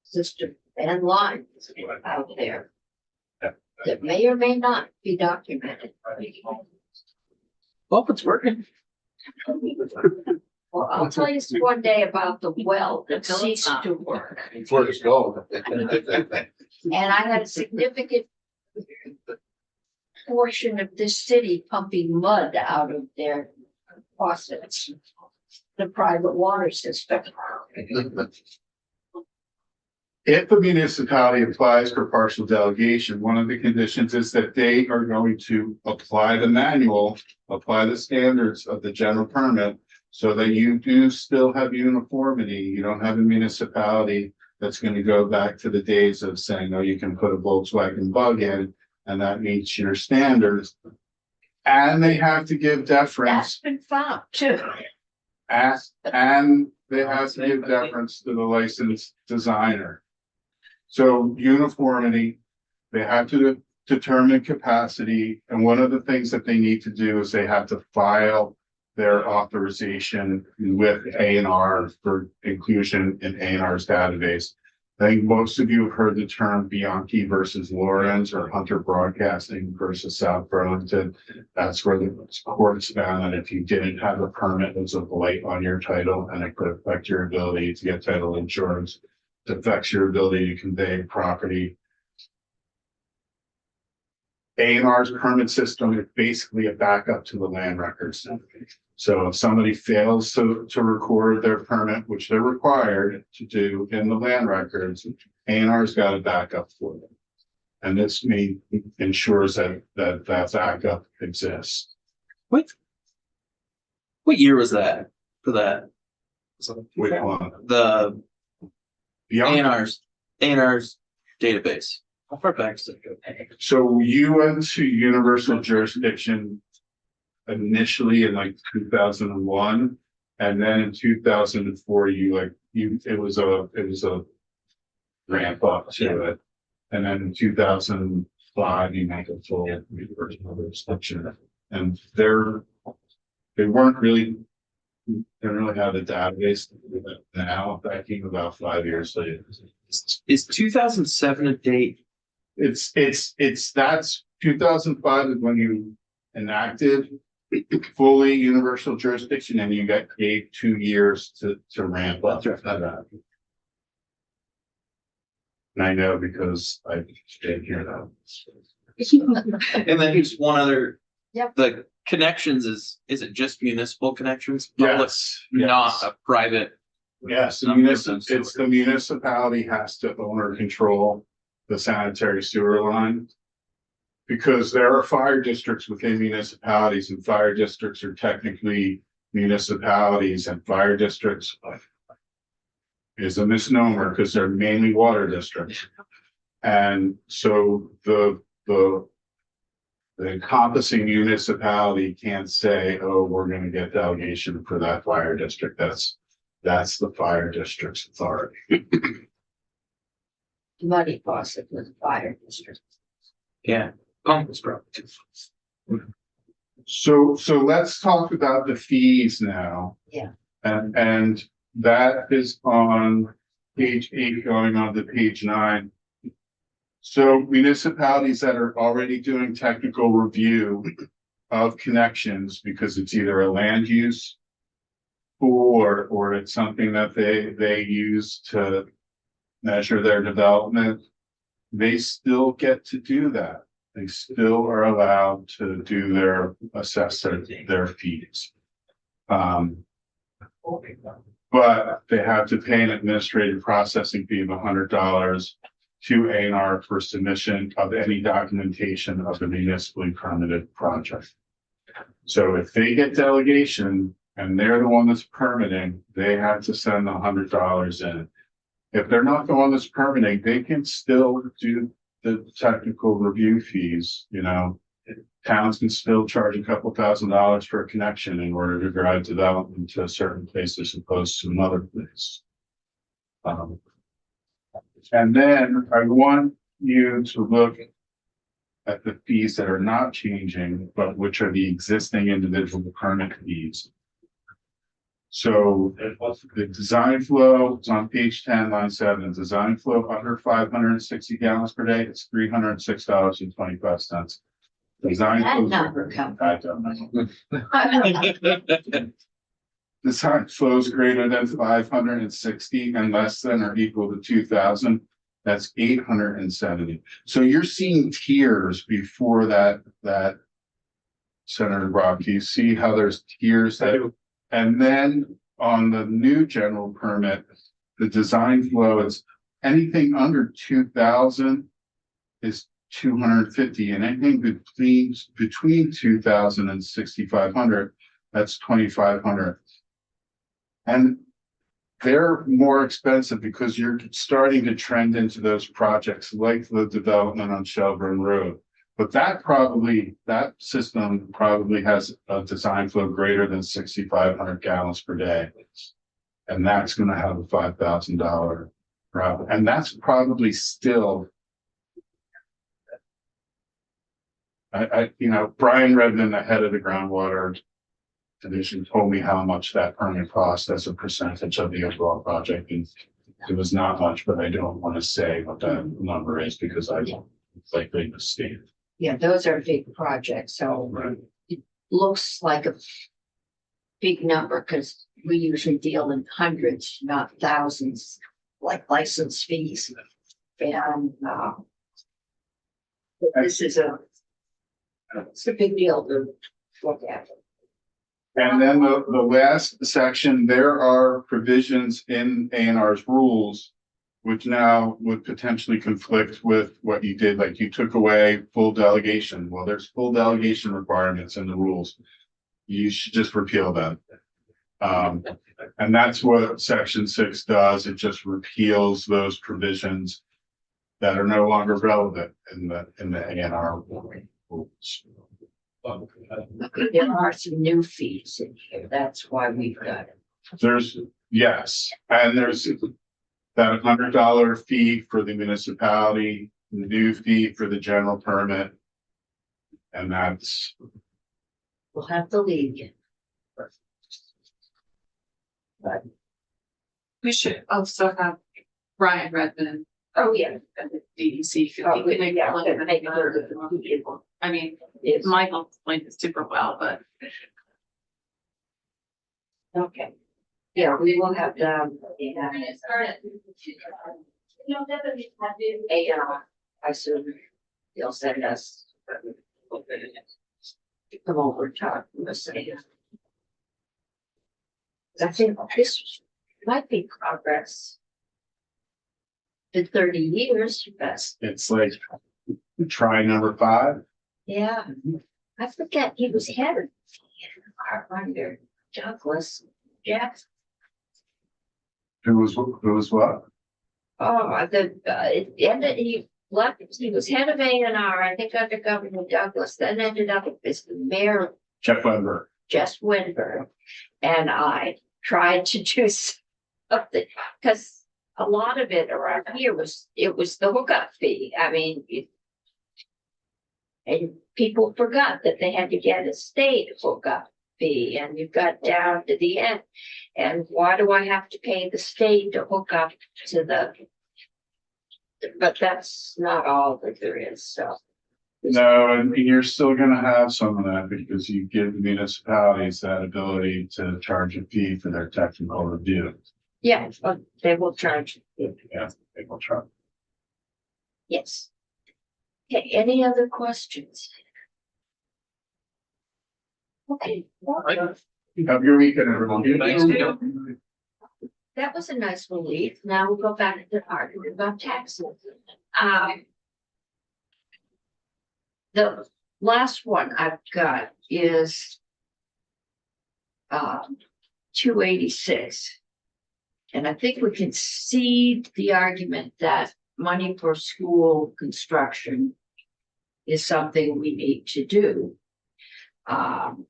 system and lines out there that may or may not be documented. Well, it's working. Well, I'll tell you one day about the well that ceased to work. Where it's going. And I had a significant portion of this city pumping mud out of their faucets, the private water system. If a municipality applies for partial delegation, one of the conditions is that they are going to apply the manual, apply the standards of the general permit, so that you do still have uniformity. You don't have a municipality that's going to go back to the days of saying, oh, you can put a Volkswagen Bug in, and that meets your standards. And they have to give That's deference, been found too. and they have to give deference to the licensed designer. So uniformity, they have to determine capacity, and one of the things that they need to do is they have to file their authorization with A&R for inclusion in A&R's database. I think most of you have heard the term Bianchi versus Lawrence or Hunter Broadcasting versus South Burlington. That's where the courts found that if you didn't have a permit, it was a blight on your title and it could affect your ability to get title insurance. It affects your ability to convey property. A&R's permit system is basically a backup to the land records. So if somebody fails to record their permit, which they're required to do in the land records, A&R's got a backup for them. And this ensures that backup exists. What year was that for that? Which one? The Beyond, A&R's database. How far back does it go? so you went to universal jurisdiction initially in like 2001, and then in 2004 it was a ramp up to it, and then in 2000 five, you make a full restriction. And they weren't really, they don't really have a database to do that now, that came about 5 years later. Is 2007 a date? That's 2005 is when you enacted fully universal jurisdiction and you gave 2 years to ramp up. And I know because I stayed here now. And then just one other. Yep. The connections is it just municipal connections? Public, Yes. Not a private. Yes, it's the municipality has to own or control the sanitary sewer line. Because there are fire districts within municipalities and fire districts are technically municipalities and fire districts is a misnomer because they're mainly water districts. And so the encompassing municipality can't say, oh, we're gonna get delegation for that fire district. That's the fire district's authority. Money possibly the fire district. Yeah. Compass probably. So let's talk about the fees now. Yeah. And that is on page 8 going on to page 9. So municipalities that are already doing technical review of connections because it's either a land use or it's something that they use to measure their development, they still get to do that. They still are allowed to do assess their fees. But they have to pay an administrative processing fee of $100 to A&R for submission of any documentation of the municipally permitted project. So if they get delegation and they're the one that's permitting, they have to send the $100 in. If they're not the one that's permitting, they can still do the technical review fees, towns can still charge a couple $1,000s for a connection in order to drive development to a certain place as opposed to another place. And then I want you to look at the fees that are not changing, but which are the existing individual permit fees. So the design flow is on page 10, line 7. Design flow under 560 gallons per day, it's $306.25. Design That flow. number come. I don't know. Design flows greater than 560 and less than or equal to 2,000. That's 870. So you're seeing tiers before that Senator Brock. You see how there's tiers and then on the new general permit, the design flow is anything under 2,000 is 250 and anything between 2,000 and 6,500, that's 2,500. And they're more expensive because you're starting to trend into those projects like the development on Shelburne Road. But that system probably has a design flow greater than 6,500 gallons per day. And that's going to have a $5,000 problem. And that's probably still, Brian Redmond, the head of the groundwater division, told me how much that permit cost as a percentage of the overall project. And it was not much, but I don't want to say what that number is because I don't likely mistake. Yeah, those are big projects, so it looks like a big number because we usually deal in hundreds, not thousands, like license fees. And this is it's a big deal to look at. And then the last section, there are provisions in A&R's rules which now would potentially conflict with what you did, like you took away full delegation. Well, there's full delegation requirements in the rules. You should just repeal them. And that's what section 6 does. It just repeals those provisions that are no longer relevant in the A&R rules. There are some new fees in here. That's why we've got it. Yes, and there's that $100 fee for the municipality the new fee for the general permit. And that's, We'll have to leave you. We should also have Ryan Redmond Oh, yeah. and the DEC. Could Oh, be an yeah, excellent- make it. I mean, Yes, Michael explained it super well, but okay. Yeah, we will have, I assume they'll send us. Come over and talk with us. I think this might be progress. In 30 years, best, it's like, try number 5. yeah. I forget, he was head of under Douglas Jackson. Who was what? Oh, it ended, he left, he was head of A&R, I think under Governor Douglas, then ended up as the mayor, Jeff Wenberg. Jess Winberg. And I tried to do something, because a lot of it around here was the hookup fee, I mean, and people forgot that they had to get a state hookup fee, and you got down to the end. And why do I have to pay the state to hook up to the? But that's not all that there is, so. No, and you're still gonna have some of that because you give municipalities that ability to charge a fee for their technical review. Yeah, but they will charge you. Yeah, they will charge. Yes. Okay, any other questions? Okay. Have your weekend, everyone. Thanks. That was a nice relief. Now we'll go back to arguing about taxes. The last one I've got is 286. And I think we can see the argument that money for school construction is something we need to do. I'm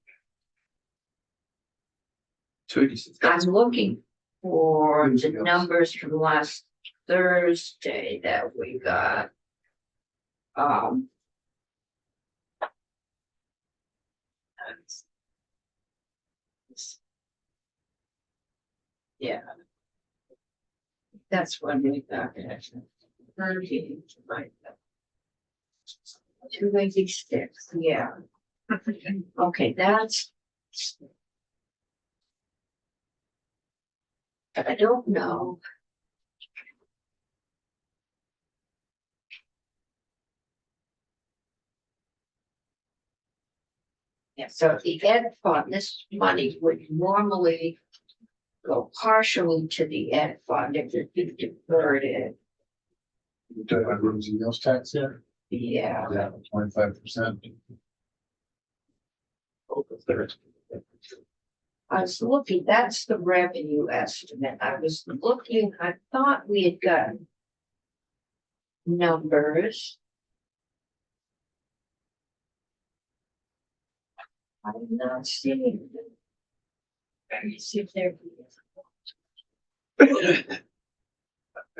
looking for the numbers from last Thursday that we got. Yeah. That's when we got it. 286, yeah. Okay, that's. I don't know. Yeah, so the ed fund, this money would normally go partially to the ed fund if it be diverted. Do I have rooms and meals tax here? Yeah, Yeah, 25%. I was looking, that's the revenue estimate. I was looking, I thought we had got numbers. I'm not seeing them. Let me see if they're.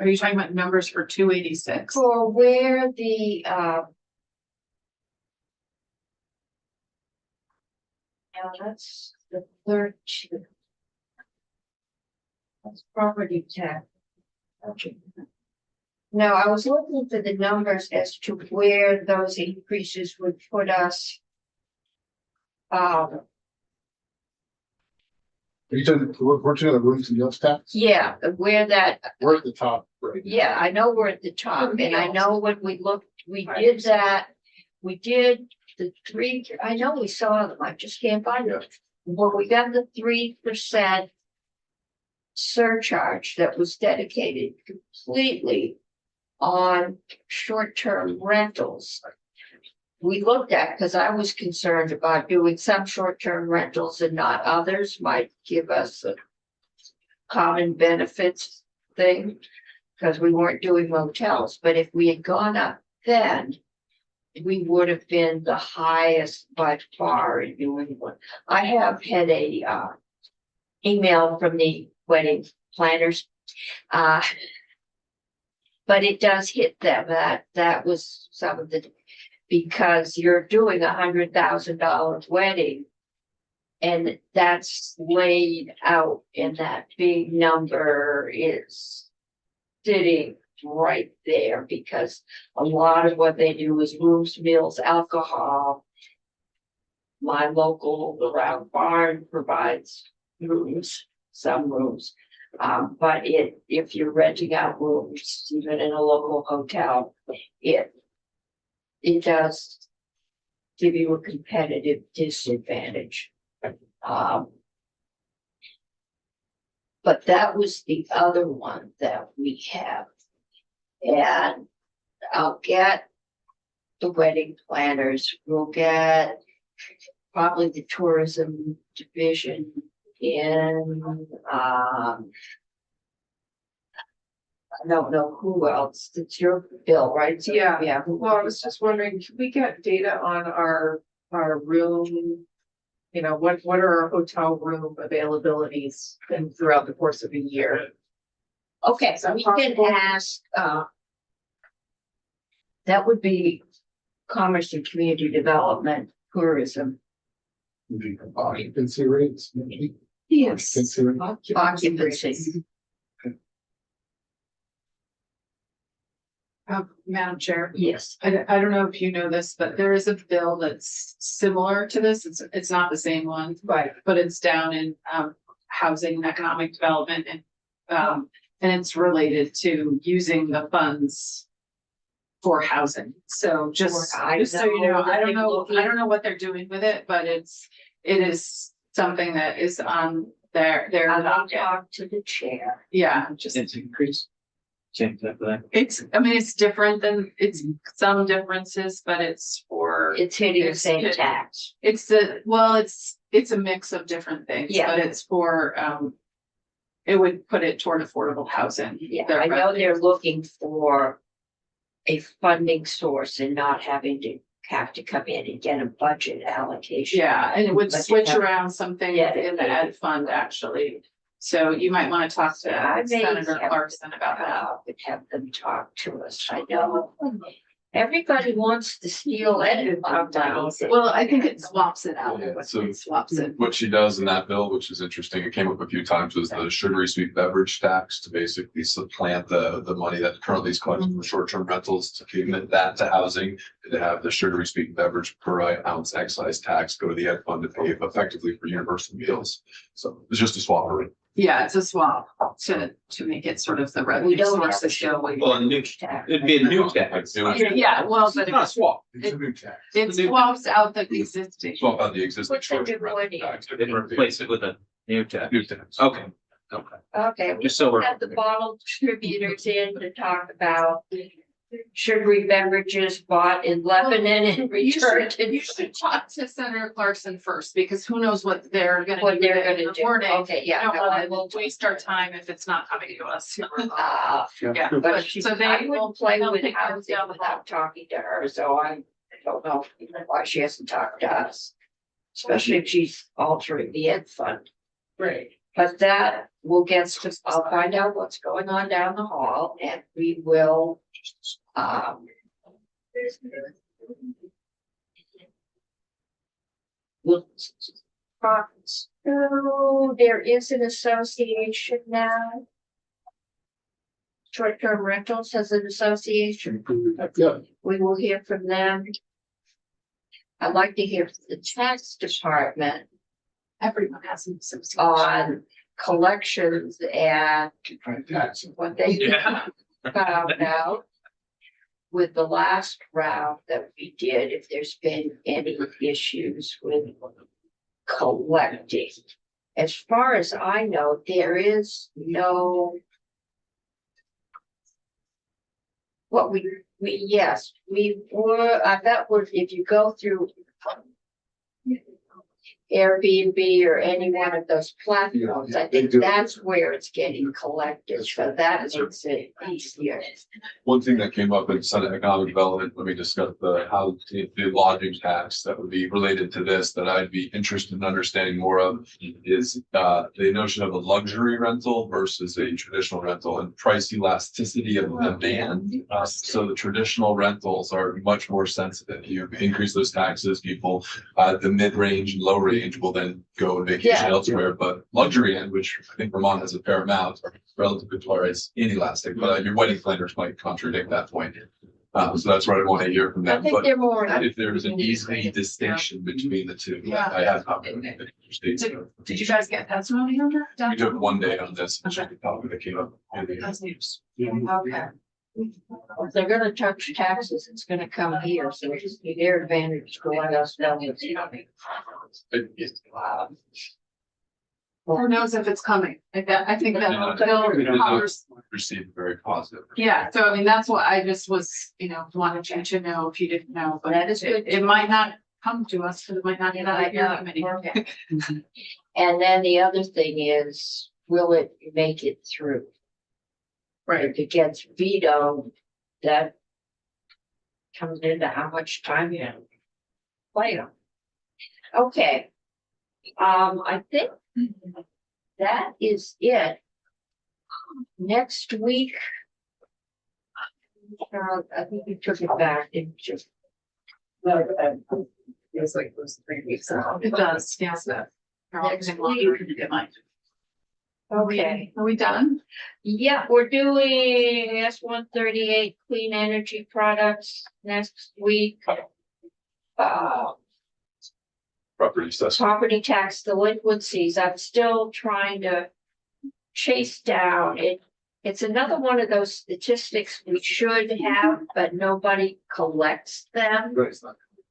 are you talking about numbers for 286? For where the, now that's the 13. That's property tax. Okay. No, I was looking for the numbers as to where those increases would put us. Are you talking, we're talking about rooms and meals tax? Yeah, where that, We're at the top, right? yeah, I know we're at the top, and I know when we looked, we did that. We did the 3, I know we saw them, I just can't find them. Well, we got the 3% surcharge that was dedicated completely on short-term rentals. We looked at, because I was concerned about doing some short-term rentals and not others, might give us a common benefits thing, because we weren't doing motels, but if we had gone up then, we would have been the highest by far in New England. I have had a email from the wedding planners. But but it does hit them. That was some of the, because you're doing $100,000 wedding. And that's laid out, and that big number is sitting right there, because a lot of what they do is rooms, meals, alcohol. My local around barn provides rooms, some rooms. But if you're renting out rooms, even in a local hotel, it does give you a competitive disadvantage. But that was the other one that we have. And I'll get the wedding planners, we'll get probably the tourism division in, I don't know who else, it's your bill, right? So, Yeah. Yeah. Well, I was just wondering, can we get data on our room? You know, what are our hotel room availabilities and throughout the course of a year? Okay, Is that we can possible? ask, that would be Commerce and Community Development, Tourism. Occupancy rates, maybe? Yes. Occupancy rate. Occupancy. Madam Chair, Yes. I don't know if you know this, but there is a bill that's similar to this. It's not the same one, Right. but it's down in, housing and economic development and it's related to using the funds for housing. So just so you know, I don't know what they're doing with it, but it is something that is on their I will docket. talk to the chair. Yeah, just. It's increased. Same type of thing. It's different than, it's some differences, but it's for, It's hitting the It's same hit- tax. it's a mix of different things, Yeah. but it's for, it would put it toward affordable housing. Yeah, Their I know they're revenues. looking for a funding source and not having to have to come in and get a budget allocation. Yeah, and it would But switch yeah. around something Yeah. in the ed fund, actually. So you might want to talk to I may Senator have- Clarkson about that. Would have them talk to us. I know everybody wants to steal ed fund money. Well, I think it swaps it out. Yeah, so- It swaps it. What she does in that bill, which is interesting, it came up a few times, was the sugary sweet beverage tax to basically supplant the money that currently is collected for short-term rentals, to commit that to housing, and to have the sugary sweet beverage per ounce excise tax go to the ed fund to pay effectively for universal meals. So it's just a swap rate. Yeah, it's a swap to make it sort of the We revenue don't source have a to show. show. Well, a new, it'd be a new tax. It would- Yeah, well, but It's not a swap. It's a new tax. it swaps out the existing. Swap out the existing What's the short-term new rental one? tax. Then replace it with a new tax. New tax. Okay, okay. Okay, we Just so we're. have the bottle distributors in to talk about sugary beverages bought in Lebanon and returned in. You should talk to Senator Clarkson first, because who knows what they're gonna What do they're with it in gonna the do. morning. Okay, yeah. I don't no, I wanna will waste our time if it's not coming to us. Yeah, Yeah, but she, so they I will wouldn't play they'll with take those housing down the without talking to her, so I don't know why she hasn't talked to us. Especially if she's altering the ed fund. Right. But that will get to, I'll find out what's going on down the hall and we will, we'll so there is an association now. Short-term rentals has an association. Yeah. We will hear from them. I'd like to hear from the tax department Everyone has an association. on collections and Tax. what they Yeah. found out with the last round that we did, if there's been any issues with collecting. As far as I know, there is no. What yes, we were, that was, if you go through. Airbnb or any one of those platforms, I think that's where it's getting collected, so that makes it easier. One thing that came up in Senate Economic Development, when we discussed the lodging tax that would be related to this, that I'd be interested in understanding more of is the notion of a luxury rental versus a traditional rental and price elasticity of demand. So the traditional rentals are much more sensitive. You increase those taxes, people, the mid-range and low range will then go and vacation Yeah. elsewhere, but luxury end, which I think Vermont has a fair amount, are relative to where it's inelastic, but your wedding planners might contradict that point. So that's what I want to hear from I them, think but they're more. if there's an easy distinction between the two, Yeah. I have. Did you guys get testimony on that? We took one day on this, and checked the topic that came up. That's news. Okay. If they're gonna touch taxes, it's gonna come here, so it's their advantage to let us know it's coming. Who knows if it's coming? I think that Yeah. they'll converse. Received very positive. Yeah, so I mean, that's what I just was, wanted you to know if you didn't know, but That is good. it might not come to us, because it might not get out of your committee. Okay. And then the other thing is, will it make it through? If it gets vetoed, that comes into how much time you have. Play on. Okay. I think that is it. Next week. I think we took it back, didn't you? It's like those 3 weeks ago. It does, yes. Next week. Okay. Are we done? Yeah, we're doing S-138 clean energy products next week. Property assessment. Property tax delinquencies, I'm still trying to chase down it. It's another one of those statistics we should have, but nobody collects them.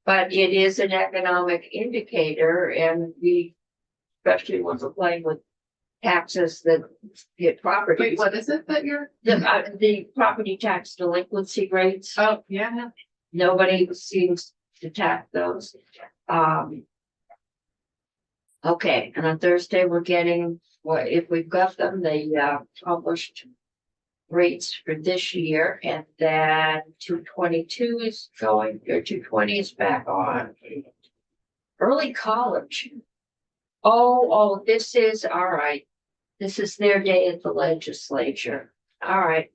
But it is an economic indicator, and we, especially when we're playing with taxes that get property. Wait, what is it that you're? The property tax delinquency rates, Oh, yeah. nobody seems to track those. Okay, and on Thursday, we're getting, well, if we've got them, the published rates for this year, and then 222 is going, or 220 is back on. Early college. Oh, this is, all right. This is their day at the legislature. All right,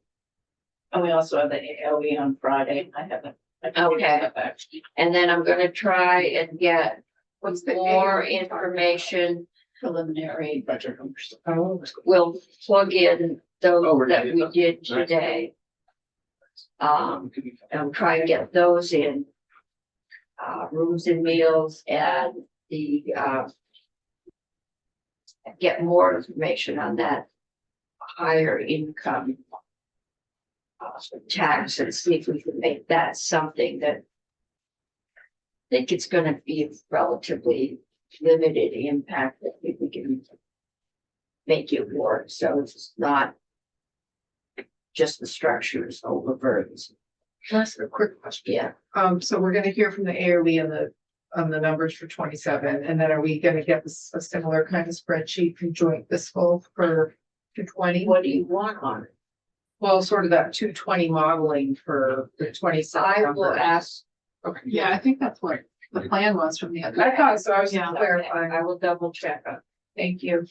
And we also have the ALE on Friday. I haven't. Okay. and then I'm gonna try and get What's the more ALE? information. Preliminary budget numbers. We'll plug in those Oh, we're that getting we those. did Nice. today. And try and get those in. Rooms and meals and the, get more information on that higher income tax and see if we can make that something that I think it's gonna be a relatively limited impact that we can make it work, so it's not just the structures overburdened. Just a quick question. Yeah, So we're gonna hear from the ARB on the numbers for 27, and then are we gonna get this, a similar kind of spreadsheet from joint fiscal for 220? what do you want on it? Well, sort of that 220 modeling for the 27 I will numbers. ask. Okay. Yeah, I think that's what the plan was from the other. I thought so, I was Yeah. just clarifying. I will double check on. Thank you.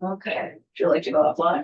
Okay. Would you like to go offline?